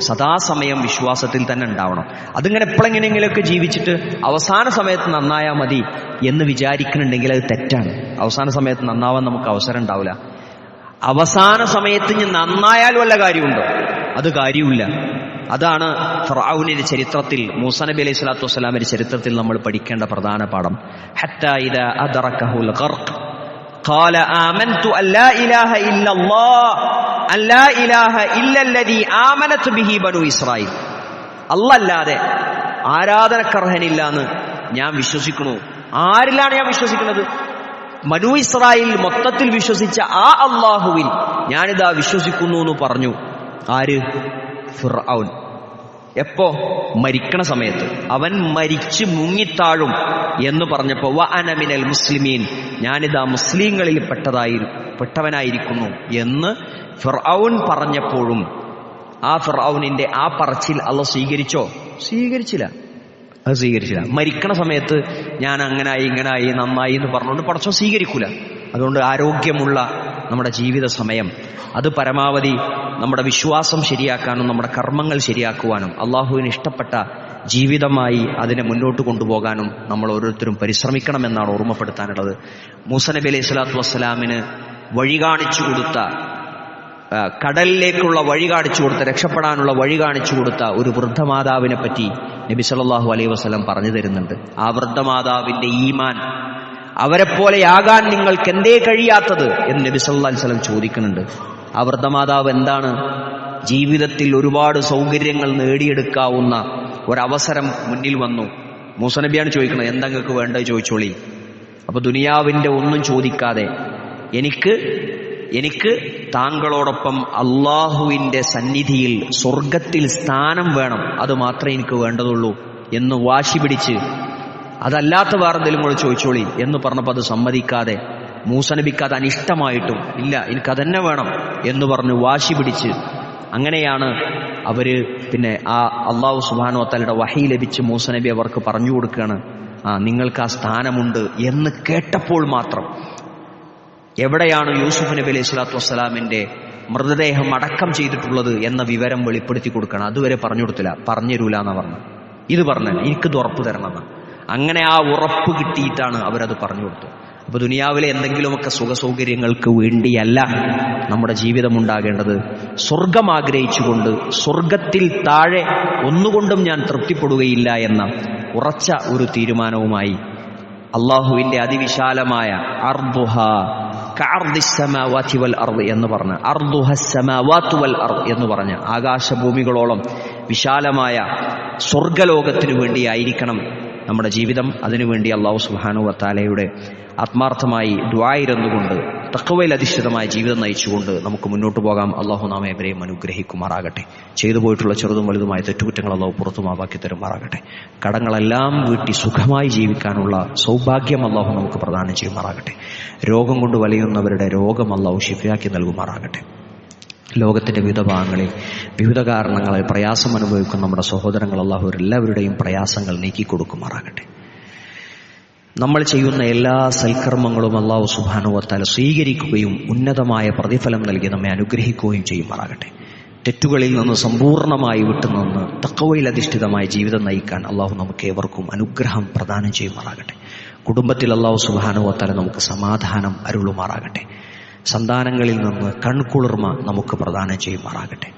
സദാസമയം വിശ്വാസത്തിൽ തന്നെ ഉണ്ടാവണം. അതിങ്ങനെ എപ്പോഴെങ്ങനെയെങ്കിലുമൊക്കെ ജീവിച്ചിട്ട് അവസാന സമയത്ത് നന്നായാൽ മതി എന്ന് വിചാരിക്കുന്നുണ്ടെങ്കിൽ അത് തെറ്റാണ്. അവസാന സമയത്ത് നന്നാവാൻ നമുക്ക് അവസരം ഉണ്ടാവില്ല. അവസാന സമയത്ത് ഇനി നന്നായാൽ വല്ല കാര്യമുണ്ടോ? അത് കാര്യമില്ല. അതാണ് ഫിർഔനിന്റെ ചരിത്രത്തിൽ, മൂസാ നബി അലൈഹി സ്വലാത്തു വസ്സലാമിന്റെ ചരിത്രത്തിൽ നമ്മൾ പഠിക്കേണ്ട പ്രധാന പാഠം. ഹത്താ ഇദാ അദ്റകഹുൽ ഖർഖ് ഖാല ആമൻതു അല്ലാ ഇലാഹ ഇല്ലല്ലാഹ് അല്ലാ ഇലാഹ ഇല്ലല്ലദീ ആമനത് ബിഹി ബനൂ ഇസ്രായീൽ. അല്ലാതെ ആരാധനക്കർഹനില്ലാന്ന് ഞാൻ വിശ്വസിക്കുന്നു. ആരിലാണ് ഞാൻ വിശ്വസിക്കുന്നത്? ബനൂ ഇസ്രായീൽ മൊത്തത്തിൽ വിശ്വസിച്ച ആ അല്ലാഹുവിൽ ഞാനിതാ വിശ്വസിക്കുന്നു എന്ന് പറഞ്ഞു. ആര്? ഫിർഔൻ. എപ്പോ? മരിക്കണ സമയത്ത്. അവൻ മരിച്ച് മുങ്ങിത്താഴും എന്ന് പറഞ്ഞപ്പോ വ അന മിനൽ മുസ്ലിമീൻ, ഞാനിതാ മുസ്ലിങ്ങളിൽ പെട്ടവനായിരിക്കുന്നു എന്ന് ഫിർഔൻ പറഞ്ഞപ്പോഴും ആ ഫിർഔനിന്റെ ആ പറച്ചിൽ അല്ലാഹു സ്വീകരിച്ചോ? സ്വീകരിച്ചില്ല. അത് സ്വീകരിച്ചില്ല. മരിക്കണ സമയത്ത് ഞാൻ അങ്ങനായി ഇങ്ങനായി നന്നായി എന്ന് പറഞ്ഞുകൊണ്ട് പടച്ചോൻ സ്വീകരിക്കൂല. അതുകൊണ്ട് ആരോഗ്യമുള്ള നമ്മുടെ ജീവിത സമയം അത് പരമാവധി നമ്മുടെ വിശ്വാസം ശരിയാക്കാനും നമ്മുടെ കർമ്മങ്ങൾ ശരിയാക്കുവാനും അള്ളാഹുവിന് ഇഷ്ടപ്പെട്ട ജീവിതമായി അതിനെ മുന്നോട്ട് കൊണ്ടുപോകാനും നമ്മൾ ഓരോരുത്തരും പരിശ്രമിക്കണമെന്നാണ് ഓർമ്മപ്പെടുത്താനുള്ളത്. മൂസാ നബി അലൈഹി സ്വലാത്തു വസ്സലാമിന് വഴി കാണിച്ചു കൊടുത്ത, കടലിലേക്കുള്ള വഴി കാണിച്ചു കൊടുത്ത, രക്ഷപ്പെടാനുള്ള വഴി കാണിച്ചു കൊടുത്ത ഒരു വൃദ്ധമാതാവിനെ പറ്റി നബി സല്ലല്ലാഹു അലൈഹി വസല്ലം പറഞ്ഞു തരുന്നുണ്ട്. ആ വൃദ്ധമാതാവിന്റെ ഈമാൻ, അവരെപ്പോലെയാകാൻ നിങ്ങൾക്ക് എന്തേ കഴിയാത്തത് എന്ന് നബി സല്ലല്ലാഹു അലൈഹി വസല്ലം ചോദിക്കുന്നുണ്ട്. ആ വൃദ്ധമാതാവ് എന്താണ്? ജീവിതത്തിൽ ഒരുപാട് സൗകര്യങ്ങൾ നേടിയെടുക്കാവുന്ന ഒരവസരം മുന്നിൽ വന്നു. മൂസാ നബിയാണ് ചോദിക്കുന്നത്, എന്താ നിങ്ങൾക്ക് വേണ്ടത് ചോദിച്ചോളി. അപ്പൊ ദുനിയാവിന്റെ ഒന്നും ചോദിക്കാതെ എനിക്ക് താങ്കളോടൊപ്പം അള്ളാഹുവിന്റെ സന്നിധിയിൽ സ്വർഗത്തിൽ സ്ഥാനം വേണം, അത് മാത്രമേ എനിക്ക് വേണ്ടതുള്ളൂ എന്ന് വാശി പിടിച്ച്, അതല്ലാത്ത വേറെന്തെങ്കിലും കൂടെ ചോദിച്ചോളി എന്ന് പറഞ്ഞപ്പോൾ അത് സമ്മതിക്കാതെ, മൂസാ നബിക്ക് അത് അനിഷ്ടമായിട്ടും ഇല്ല എനിക്കതന്നെ വേണം എന്ന് പറഞ്ഞ് വാശി പിടിച്ച്, അങ്ങനെയാണ് അവര് ആ അള്ളാഹു സുബ്ഹാനഹു വ തആലയുടെ വഹി ലഭിച്ച് മൂസാ നബി അവർക്ക് പറഞ്ഞു കൊടുക്കുകയാണ്, നിങ്ങൾക്ക് ആ സ്ഥാനമുണ്ട് എന്ന് കേട്ടപ്പോൾ മാത്രം. എവിടെയാണ് യൂസുഫ് നബി അലൈഹി സ്വലാത്തു വസ്സലാമിന്റെ മൃതദേഹം അടക്കം ചെയ്തിട്ടുള്ളത് എന്ന വിവരം വെളിപ്പെടുത്തി കൊടുക്കണം. അതുവരെ പറഞ്ഞു കൊടുത്തില്ല. പറഞ്ഞുതരൂല എന്നാ പറഞ്ഞു. ഇത് പറഞ്ഞു എനിക്കിത് ഉറപ്പ് തരണമെന്ന്. അങ്ങനെ ആ ഉറപ്പ് കിട്ടിയിട്ടാണ് അവരത് പറഞ്ഞു കൊടുത്തത്. അപ്പൊ ദുനിയാവിലെ എന്തെങ്കിലുമൊക്കെ സുഖസൗകര്യങ്ങൾക്ക് വേണ്ടിയല്ല നമ്മുടെ ജീവിതം ഉണ്ടാകേണ്ടത്. സ്വർഗം ആഗ്രഹിച്ചുകൊണ്ട് സ്വർഗത്തിൽ താഴെ ഒന്നുകൊണ്ടും ഞാൻ തൃപ്തിപ്പെടുകയില്ല എന്ന ഉറച്ച ഒരു തീരുമാനവുമായി അള്ളാഹുവിന്റെ അതിവിശാലമായ അർദുഹ കഅർദിസ് സമാവാതി വൽ അർദ് എന്ന് പറഞ്ഞ അർദുഹസ് സമാവാതു വൽ അർദ് എന്ന് പറഞ്ഞ ആകാശഭൂമികളോളം വിശാലമായ സ്വർഗലോകത്തിനു വേണ്ടിയായിരിക്കണം നമ്മുടെ ജീവിതം. അതിനുവേണ്ടി അല്ലാഹു സുബ്ഹാനഹു വ തആലയുടെ ആത്മാർത്ഥമായി ദുആയിരന്നുകൊണ്ട് തഖ്വയിൽ അധിഷ്ഠിതമായ ജീവിതം നയിച്ചുകൊണ്ട് നമുക്ക് മുന്നോട്ട് പോകാം. അല്ലാഹു നാം ഏവരെയും അനുഗ്രഹിക്കുമാറാകട്ടെ. ചെയ്തു പോയിട്ടുള്ള ചെറുതും വലുതുമായ തെറ്റുകുറ്റങ്ങൾ അല്ലാഹു പുറത്തുമാക്കി തരുമാറാകട്ടെ. കടങ്ങളെല്ലാം വീട്ടി സുഖമായി ജീവിക്കാനുള്ള സൗഭാഗ്യം അല്ലാഹു നമുക്ക് പ്രദാനം ചെയ്യുമാറാകട്ടെ. രോഗം കൊണ്ട് വലയുന്നവരുടെ രോഗം അല്ലാഹു ശിഫയാക്കി നൽകുമാറാകട്ടെ. ലോകത്തിന്റെ വിവിധ ഭാഗങ്ങളിൽ വിവിധ കാരണങ്ങളാൽ പ്രയാസം അനുഭവിക്കുന്ന നമ്മുടെ സഹോദരങ്ങൾ അല്ലാഹു എല്ലാവരുടെയും പ്രയാസങ്ങൾ നീക്കിക്കൊടുക്കുമാറാകട്ടെ. നമ്മൾ ചെയ്യുന്ന എല്ലാ സൽക്കർമ്മങ്ങളും അല്ലാഹു സുബ്ഹാനഹു വ തആല സ്വീകരിക്കുകയും ഉന്നതമായ പ്രതിഫലം നൽകി നമ്മെ അനുഗ്രഹിക്കുകയും ചെയ്യുമാറാകട്ടെ. തെറ്റുകളിൽ നിന്ന് സമ്പൂർണ്ണമായി വിട്ടുനിന്ന് തഖ്വയിൽ അധിഷ്ഠിതമായ ജീവിതം നയിക്കാൻ അല്ലാഹു നമുക്ക് ഏവർക്കും അനുഗ്രഹം പ്രദാനം ചെയ്യുമാറാകട്ടെ. കുടുംബത്തിൽ അല്ലാഹു സുബ്ഹാനഹു വ തആല നമുക്ക് സമാധാനം അരുളുമാറാകട്ടെ. സന്താനങ്ങളിൽ നിന്ന് കൺകുളിർമ നമുക്ക് പ്രദാനം ചെയ്യുമാറാകട്ടെ.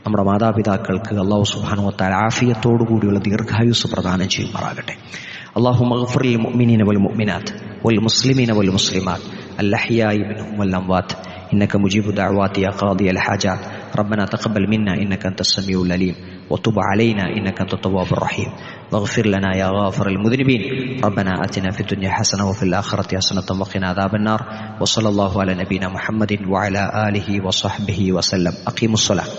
നമ്മുടെ മാതാപിതാക്കൾക്ക് അല്ലാഹു സുബ്ഹാനഹു വ തആല ആഫിയത്തോടുകൂടിയുള്ള ദീർഘായുസ് പ്രദാനം ചെയ്യുമാറാകട്ടെ. اللهم اغفر للمؤمنين والمؤمنات والمسلمين والمسلمات الأحياء منهم والأموات إنك مجيب دعوات يا قاضي الحاجات. ربنا تقبل منا إنك أنت السميع العليم وتب علينا إنك أنت التواب الرحيم واغفر لنا يا غافر المذنبين. ربنا آتنا في الدنيا حسنة وفي الآخرة حسنة وقنا عذاب النار. وصلى الله على نبينا محمد وعلى آله وصحبه وسلم. أقيموا الصلاة.